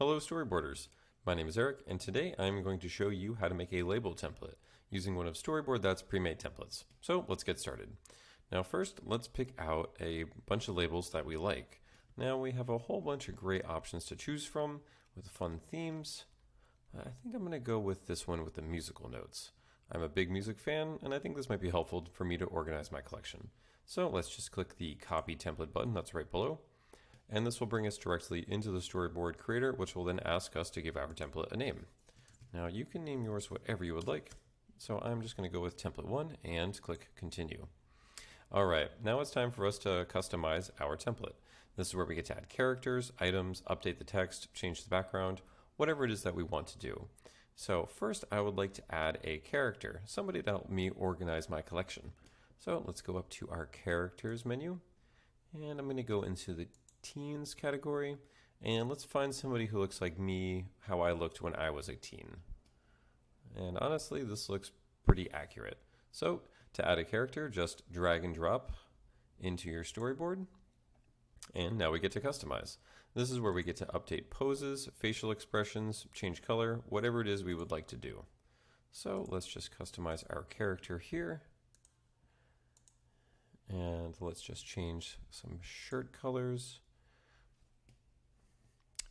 Hello storyboarders, my name is Eric and today I'm going to show you how to make a label template using one of Storyboard that's pre-made templates. So let's get started. Now first let's pick out a bunch of labels that we like. Now we have a whole bunch of great options to choose from with fun themes. I think I'm going to go with this one with the musical notes. I'm a big music fan and I think this might be helpful for me to organize my collection. So let's just click the copy template button that's right below. And this will bring us directly into the Storyboard Creator, which will then ask us to give our template a name. Now you can name yours whatever you would like. So I'm just going to go with template 1 and click continue. All right, now it's time for us to customize our template. This is where we get to add characters, items, update the text, change the background, whatever it is that we want to do. So first I would like to add a character, somebody to help me organize my collection. So let's go up to our characters menu and I'm going to go into the teens category and let's find somebody who looks like me, how I looked when I was a teen. And honestly, this looks pretty accurate. So to add a character, just drag and drop into your storyboard. And now we get to customize. This is where we get to update poses, facial expressions, change color, whatever it is we would like to do. So let's just customize our character here. And let's just change some shirt colors.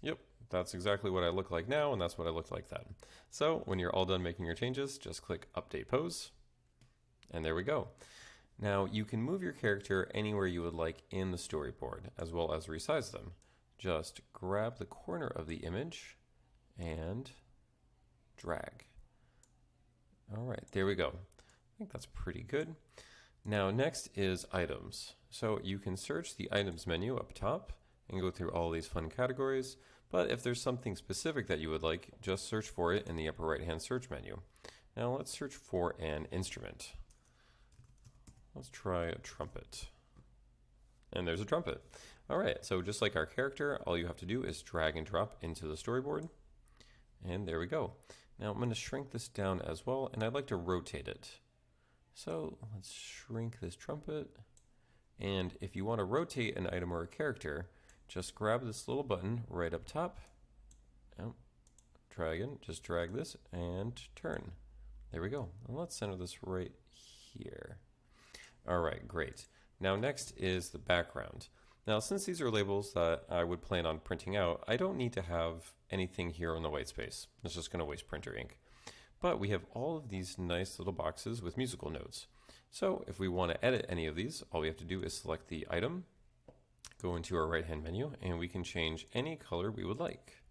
Yep, that's exactly what I look like now, and that's what I looked like then. So when you're all done making your changes, just click Update Pose, and there we go. Now you can move your character anywhere you would like in the storyboard, as well as resize them. Just grab the corner of the image and drag. All right, there we go. I think that's pretty good. Now next is items. So you can search the items menu up top and go through all these fun categories, but if there's something specific that you would like, just search for it in the upper right hand search menu. Now let's search for an instrument. Let's try a trumpet. And there's a trumpet. Alright, so just like our character, all you have to do is drag and drop into the storyboard. And there we go. Now I'm going to shrink this down as well, and I'd like to rotate it. So let's shrink this trumpet. And if you want to rotate an item or a character, just grab this little button right up top. Oh, try again. Just drag this and turn. There we go. And let's center this right here. All right, great. Now next is the background. Now since these are labels that I would plan on printing out, I don't need to have anything here in the white space. It's just going to waste printer ink. But we have all of these nice little boxes with musical notes. So if we want to edit any of these, all we have to do is select the item, go into our right hand menu, and we can change any color we would like.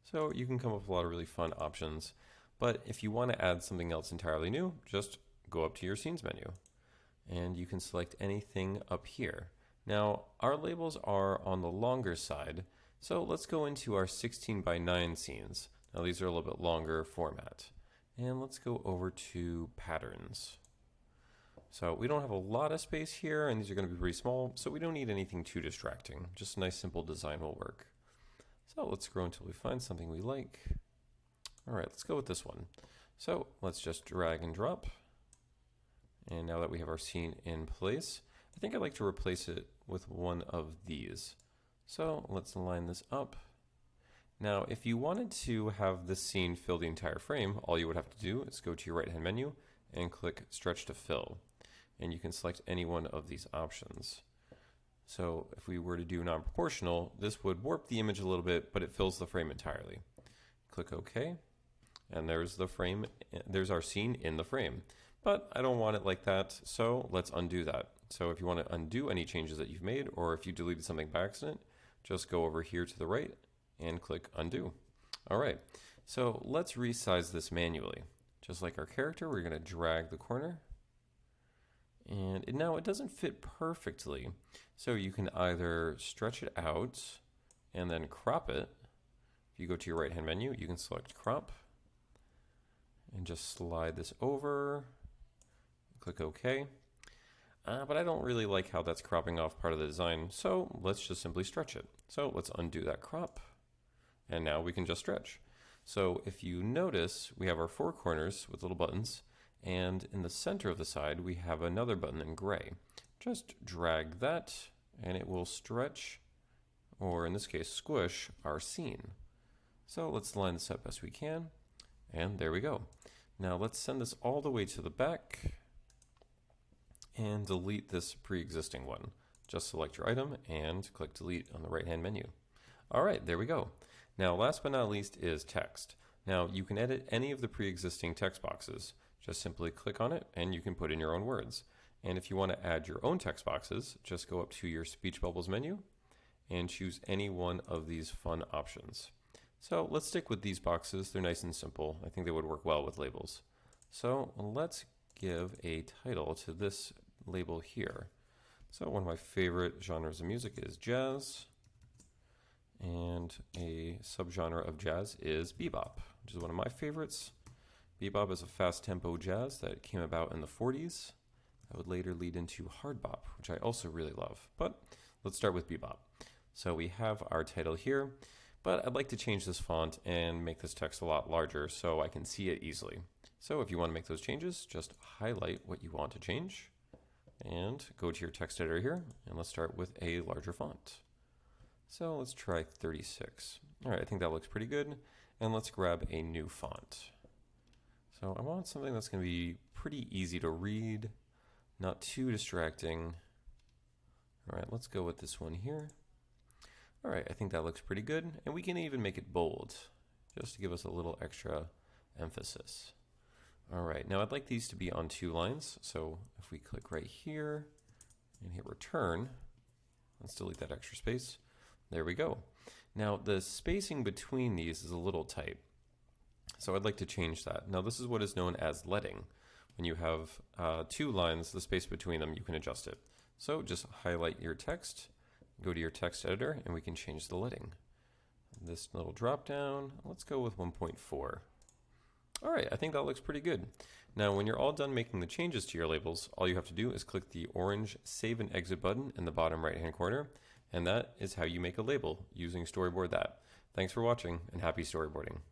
So you can come up with a lot of really fun options, but if you want to add something else entirely new, just go up to your scenes menu and you can select anything up here. Now our labels are on the longer side, so let's go into our 16:9 scenes. Now these are a little bit longer format. And let's go over to patterns. So we don't have a lot of space here, and these are going to be pretty small, so we don't need anything too distracting. Just a nice simple design will work. So let's scroll until we find something we like. All right, let's go with this one. So let's just drag and drop. And now that we have our scene in place, I think I'd like to replace it with one of these. So let's line this up. Now, if you wanted to have this scene fill the entire frame, all you would have to do is go to your right-hand menu and click Stretch to Fill. And you can select any one of these options. So if we were to do non-proportional, this would warp the image a little bit, but it fills the frame entirely. Click OK, and there's the frame. There's our scene in the frame. But I don't want it like that, so let's undo that. So if you want to undo any changes that you've made, or if you deleted something by accident, just go over here to the right and click undo. All right, so let's resize this manually. Just like our character, we're going to drag the corner. And now it doesn't fit perfectly. So you can either stretch it out and then crop it. If you go to your right hand menu, you can select crop and just slide this over. Click OK. But I don't really like how that's cropping off part of the design, so let's just simply stretch it. So let's undo that crop. And now we can just stretch. So if you notice, we have our four corners with little buttons, and in the center of the side, we have another button in gray. Just drag that, and it will stretch or in this case, squish our scene. So let's line this up as we can, and there we go. Now let's send this all the way to the back and delete this pre-existing one. Just select your item and click delete on the right-hand menu. All right, there we go. Now, last but not least is text. Now, you can edit any of the pre-existing text boxes. Just simply click on it and you can put in your own words. And if you want to add your own text boxes, just go up to your speech bubbles menu and choose any one of these fun options. So let's stick with these boxes. They're nice and simple. I think they would work well with labels. So let's give a title to this label here. So one of my favorite genres of music is jazz, and a subgenre of jazz is bebop, which is one of my favorites. Bebop is a fast tempo jazz that came about in the 40s. That would later lead into hard bop, which I also really love. But let's start with bebop. So we have our title here, but I'd like to change this font and make this text a lot larger so I can see it easily. So if you want to make those changes, just highlight what you want to change and go to your text editor here, and let's start with a larger font. So let's try 36. All right, I think that looks pretty good. And let's grab a new font. So I want something that's going to be pretty easy to read, not too distracting. All right, let's go with this one here. All right, I think that looks pretty good. And we can even make it bold, just to give us a little extra emphasis. All right, now I'd like these to be on 2 lines. So if we click right here and hit return, let's delete that extra space. There we go. Now the spacing between these is a little tight. So I'd like to change that. Now this is what is known as leading. When you have 2 lines, the space between them, you can adjust it. So just highlight your text, go to your text editor, and we can change the leading. This little drop down, let's go with 1.4. All right, I think that looks pretty good. Now, when you're all done making the changes to your labels, all you have to do is click the orange Save and Exit button in the bottom right-hand corner, and that is how you make a label using Storyboard That. Thanks for watching, and happy storyboarding.